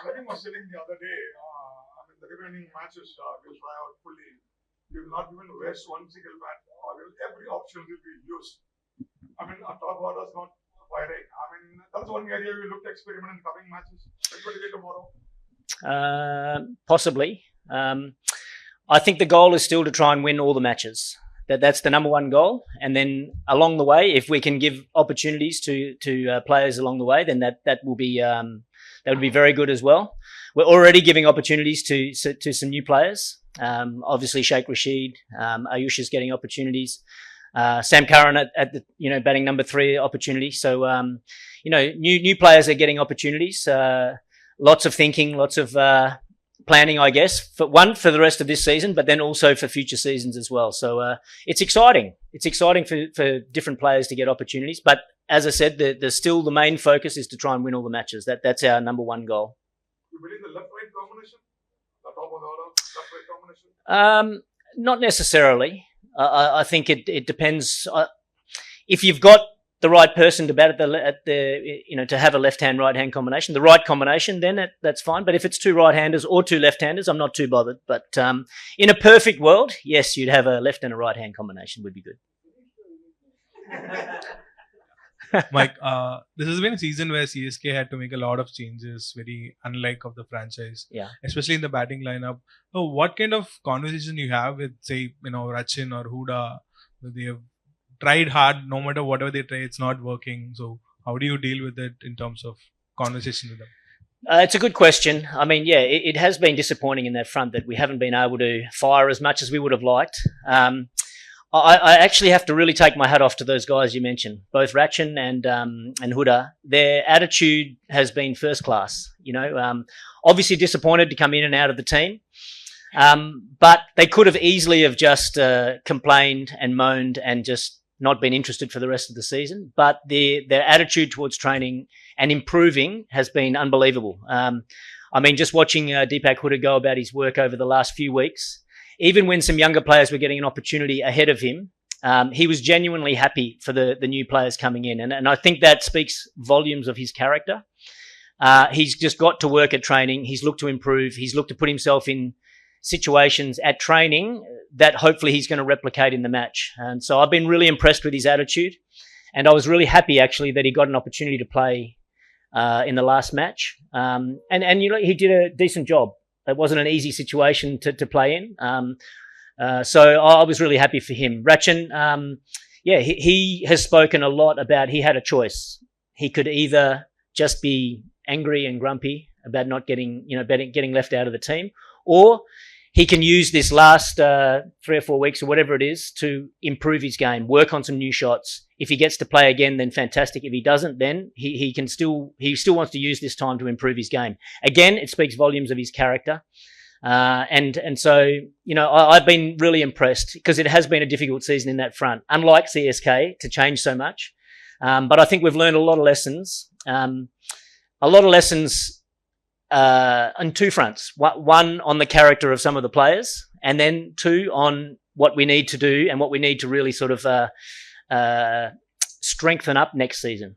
Ravi was telling the other day, the remaining matches will try out fully. We will not even waste one single bat. Every option will be used. Our top order is not firing. That's one area we look to experiment in coming matches. When will it be tomorrow? Possibly. I think the goal is still to try and win all the matches. That's the number one goal. And then along the way, if we can give opportunities to players along the way, then that would be very good as well. We're already giving opportunities to some new players. Obviously, Sheikh Rashid, Ayush is getting opportunities. Sam Curran at the batting number 3 opportunity. So new players are getting opportunities. Lots of thinking, lots of planning, I guess, for the rest of this season, but then also for future seasons as well. So it's exciting. It's exciting for different players to get opportunities. But as I said, the main focus is to try and win all the matches. That's our number one goal. You believe the left-right combination? The top of the order, left-right combination? Not necessarily. I think it depends. If you've got the right person to bat to have a left-hand, right-hand combination, the right combination, then that's fine. But if it's 2 right-handers or 2 left-handers, I'm not too bothered. But in a perfect world, yes, you'd have a left and a right-hand combination would be good. Mike, this has been a season where CSK had to make a lot of changes, very unlike of the franchise, especially in the batting lineup. So what kind of conversation you have with, say, Rachin or Huda? They have tried hard, no matter whatever they try, it's not working. So how do you deal with it in terms of conversation with them? It's a good question. It has been disappointing in that front that we haven't been able to fire as much as we would have liked. I actually have to really take my hat off to those guys you mentioned, both Rachin and Huda. Their attitude has been first class. Obviously disappointed to come in and out of the team, but they could have easily have just complained and moaned and just not been interested for the rest of the season. But their attitude towards training and improving has been unbelievable. Just watching Deepak Huda go about his work over the last few weeks. Even when some younger players were getting an opportunity ahead of him, he was genuinely happy for the new players coming in. And I think that speaks volumes of his character. He's just got to work at training. He's looked to improve. He's looked to put himself in situations at training that hopefully he's going to replicate in the match. And so I've been really impressed with his attitude. And I was really happy, actually, that he got an opportunity to play in the last match. And he did a decent job. It wasn't an easy situation to play in. So I was really happy for him. Rachin, he has spoken a lot about he had a choice. He could either just be angry and grumpy about not getting left out of the team, or he can use this last 3 or 4 weeks or whatever it is to improve his game, work on some new shots. If he gets to play again, then fantastic. If he doesn't, then he still wants to use this time to improve his game. Again, it speaks volumes of his character. And so, I've been really impressed because it has been a difficult season in that front, unlike CSK, to change so much. But I think we've learned a lot of lessons. On 2 fronts. One, on the character of some of the players, and then 2, on what we need to do and what we need to really sort of strengthen up next season.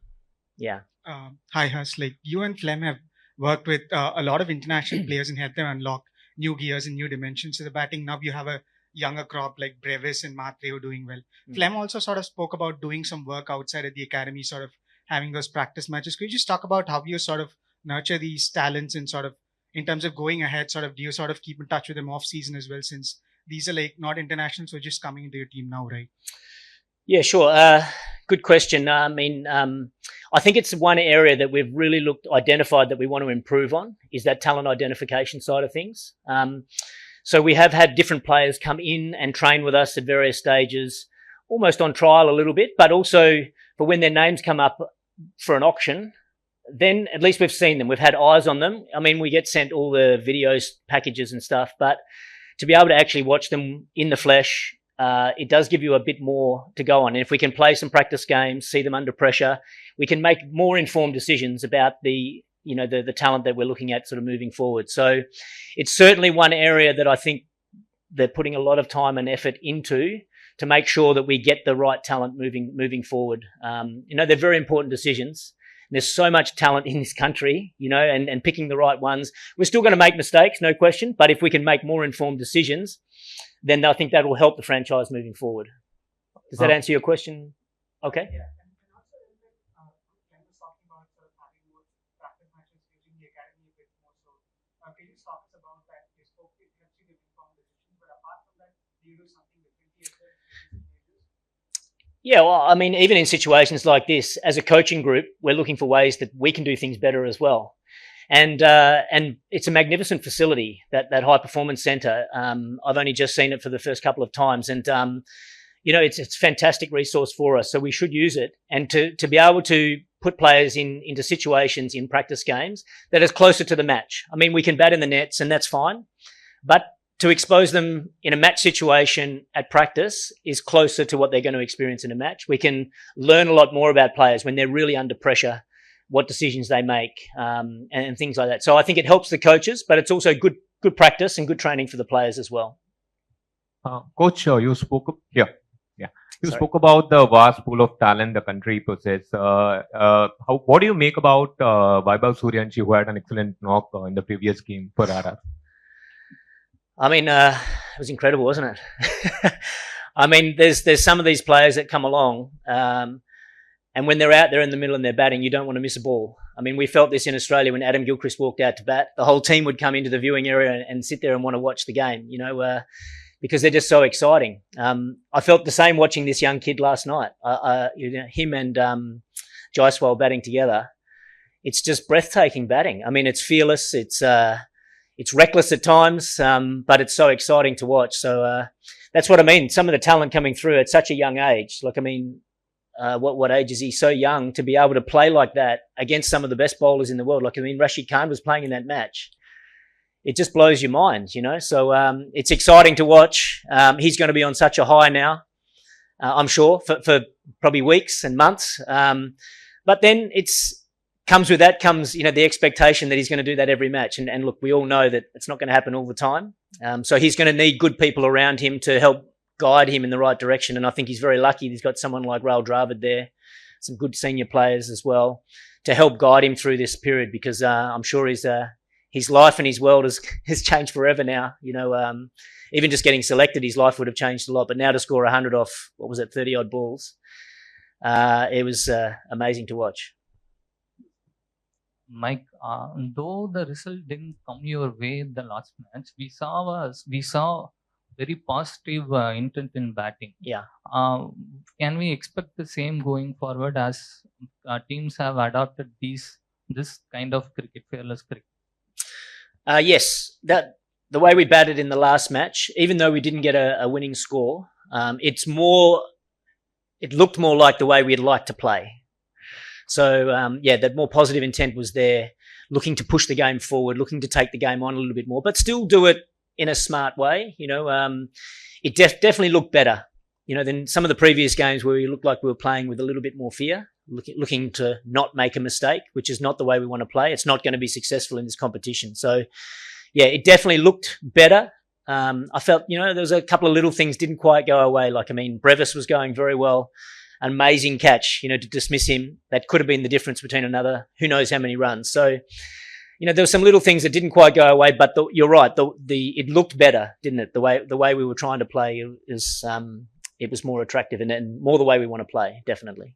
Yeah. Hi, Hus. You and Flem have worked with a lot of international players and helped them unlock new gears and new dimensions to the batting. Now you have a younger crop like Brevis and Matre who are doing well. Flem also sort of spoke about doing some work outside at the academy, sort of having those practice matches. Could you just talk about how you sort of nurture these talents and sort of in terms of going ahead, sort of do you sort of keep in touch with them off season as well, since these are not internationals, so just coming into your team now, right? Yeah, sure. Good question. I think it's one area that we've really identified that we want to improve on is that talent identification side of things. So we have had different players come in and train with us at various stages, almost on trial a little bit, but also for when their names come up for an auction, then at least we've seen them. We've had eyes on them. We get sent all the videos, packages and stuff, but to be able to actually watch them in the flesh, it does give you a bit more to go on. And if we can play some practice games, see them under pressure, we can make more informed decisions about the talent that we're looking at sort of moving forward. So it's certainly one area that I think they're putting a lot of time and effort into to make sure that we get the right talent moving forward. They're very important decisions. There's so much talent in this country, and picking the right ones. We're still going to make mistakes, no question, but if we can make more informed decisions, then I think that will help the franchise moving forward. Does that answer your question? Okay. Yeah, and also Glenn was talking about sort of having more practice matches using the academy a bit more. So, can you talk us about that? You spoke to helps you to inform decisions, but apart from that, do you do something differently as well? Yeah, well, I mean, even in situations like this, as a coaching group, we're looking for ways that we can do things better as well. And it's a magnificent facility, that high performance centre. I've only just seen it for the first couple of times, and it's a fantastic resource for us. So we should use it, and to be able to put players into situations in practice games that is closer to the match. I mean, we can bat in the nets, and that's fine, but to expose them in a match situation at practice is closer to what they're going to experience in a match. We can learn a lot more about players when they're really under pressure, what decisions they make, and things like that. So I think it helps the coaches, but it's also good practice and good training for the players as well. Coach, you spoke spoke about the vast pool of talent the country possesses. What do you make about Vaibhav Suryanshi, who had an excellent knock in the previous game for RR? I mean, it was incredible, wasn't it? I mean, there's some of these players that come along, and when they're out there in the middle and they're batting, you don't want to miss a ball. I mean, we felt this in Australia when Adam Gilchrist walked out to bat. The whole team would come into the viewing area and sit there and want to watch the game, because they're just so exciting. I felt the same watching this young kid last night. Him and Cskv batting together. It's just breathtaking batting. I mean, it's fearless. It's reckless at times, but it's so exciting to watch. So that's what I mean. Some of the talent coming through at such a young age. Like, I mean, what age is he? So young to be able to play like that against some of the best bowlers in the world. Like, I mean, Rashid Khan was playing in that match. It just blows your mind, So it's exciting to watch. He's going to be on such a high now, I'm sure, for probably weeks and months. But then comes the expectation that he's going to do that every match. And look, we all know that it's not going to happen all the time. So he's going to need good people around him to help guide him in the right direction. And I think he's very lucky he's got someone like Rahul Dravid there, some good senior players as well, to help guide him through this period, because I'm sure his life and his world has changed forever now. Even just getting selected, his life would have changed a lot. But now to score 100 off, 30 odd balls, it was amazing to watch. Mike, though the result didn't come your way in the last match, we saw very positive intent in batting. Yeah. Can we expect the same going forward as teams have adopted this kind of cricket, fearless cricket? Yes, the way we batted in the last match, even though we didn't get a winning score, it looked more like the way we'd like to play. So, that more positive intent was there, looking to push the game forward, looking to take the game on a little bit more, but still do it in a smart way. It definitely looked better, than some of the previous games where we looked like we were playing with a little bit more fear, looking to not make a mistake, which is not the way we want to play. It's not going to be successful in this competition. So, it definitely looked better. I felt, there was a couple of little things didn't quite go away. Like, I mean, Brevis was going very well. An amazing catch, to dismiss him. That could have been the difference between another, who knows how many runs. So, there were some little things that didn't quite go away, but you're right. It looked better, didn't it? The way we were trying to play it was more attractive and more the way we want to play, definitely.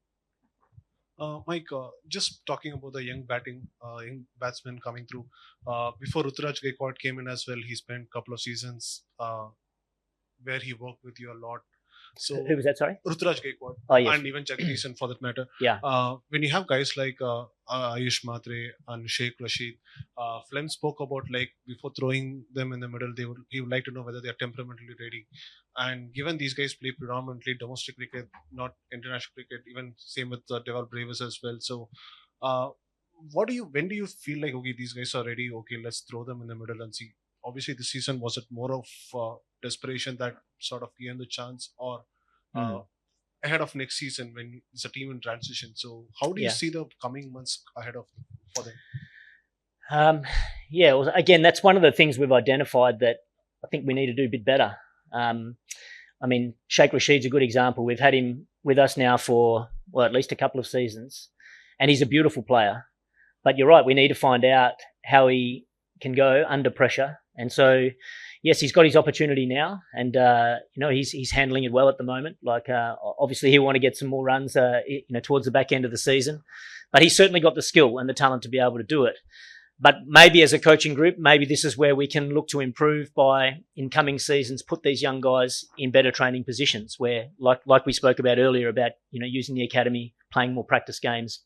Mike, just talking about the young batsmen coming through. Before Ruturaj Gaikwad came in as well, he spent a couple of seasons where he worked with you a lot. So who was that? Sorry, Ruturaj Gaikwad, yes. And even Jagdishan for that matter. Yeah. When you have guys like Ayush Matre and Sheikh Rashid, Flem spoke about, like, before throwing them in the middle, he would like to know whether they are temperamentally ready. And given these guys play predominantly domestic cricket, not international cricket, even same with Deval Bravis as well. So, when do you feel like, okay, these guys are ready? Okay, let's throw them in the middle and see. Obviously, this season, was it more of desperation that sort of gave the chance, or ahead of next season when it's a team in transition? So how do you see the coming months ahead for them? Well, again, that's one of the things we've identified that I think we need to do a bit better. I mean, Sheikh Rashid's a good example. We've had him with us now for, at least a couple of seasons. and he's a beautiful player. But you're right, we need to find out how he can go under pressure. And so, yes, he's got his opportunity now, and he's handling it well at the moment. Like obviously, he'll want to get some more runs, towards the back end of the season. But he's certainly got the skill and the talent to be able to do it. But maybe as a coaching group, maybe this is where we can look to improve by, in coming seasons, put these young guys in better training positions where, like we spoke about earlier, about, using the academy, playing more practice games,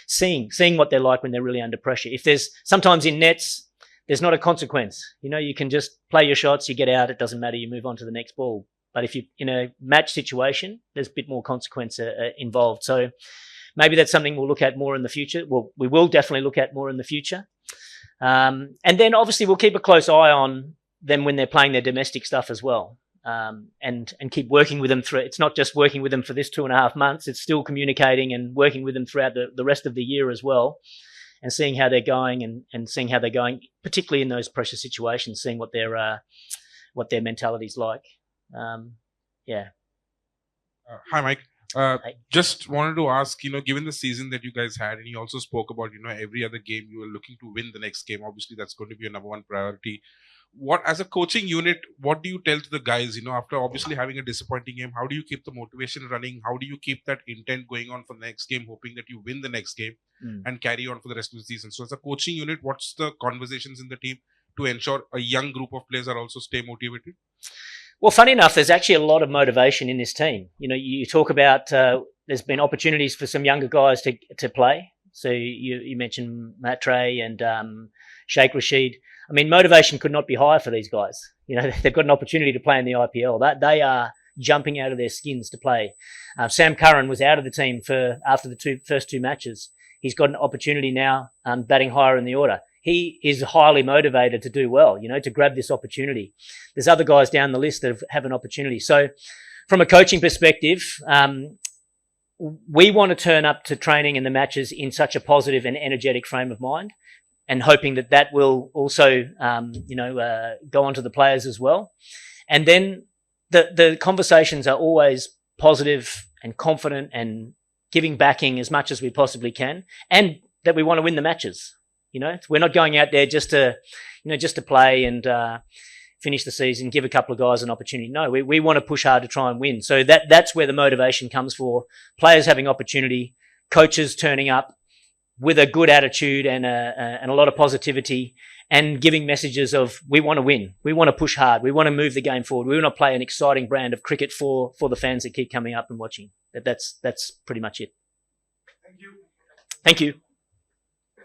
seeing what they're like when they're really under pressure. If there's sometimes in nets, there's not a consequence. You can just play your shots, you get out, it doesn't matter, you move on to the next ball. But if you're in a match situation, there's a bit more consequence involved. So maybe that's something we'll look at more in the future. Well, we will definitely look at more in the future. And then obviously we'll keep a close eye on them when they're playing their domestic stuff as well. And keep working with them through. It's not just working with them for this 2.5 months. It's still communicating and working with them throughout the rest of the year as well, and seeing how they're going and seeing how they're going, particularly in those pressure situations, seeing what their mentality's like. Hi, Mike. Just wanted to ask, given the season that you guys had, and you also spoke about, every other game you were looking to win the next game. Obviously, that's going to be your number one priority. What, as a coaching unit, what do you tell to the guys, after obviously having a disappointing game? How do you keep the motivation running? How do you keep that intent going on for the next game, hoping that you win the next game and carry on for the rest of the season? So as a coaching unit, what's the conversations in the team to ensure a young group of players are also stay motivated? Well, funny enough, there's actually a lot of motivation in this team. You talk about there's been opportunities for some younger guys to play. So you mentioned Matre and Sheikh Rashid. I mean, motivation could not be higher for these guys. They've got an opportunity to play in the IPL. They are jumping out of their skins to play. Sam Curran was out of the team after the first two matches. He's got an opportunity now, batting higher in the order. He is highly motivated to do well, to grab this opportunity. There's other guys down the list that have an opportunity. So from a coaching perspective, we want to turn up to training and the matches in such a positive and energetic frame of mind, and hoping that will also, go on to the players as well. And then the conversations are always positive and confident and giving backing as much as we possibly can, and that we want to win the matches. We're not going out there just to play and finish the season, give a couple of guys an opportunity. No, we want to push hard to try and win. So that's where the motivation comes for players having opportunity, coaches turning up with a good attitude and a lot of positivity, and giving messages of we want to win, we want to push hard, we want to move the game forward, we want to play an exciting brand of cricket for the fans that keep coming up and watching. That's pretty much it. Thank you. Thank you.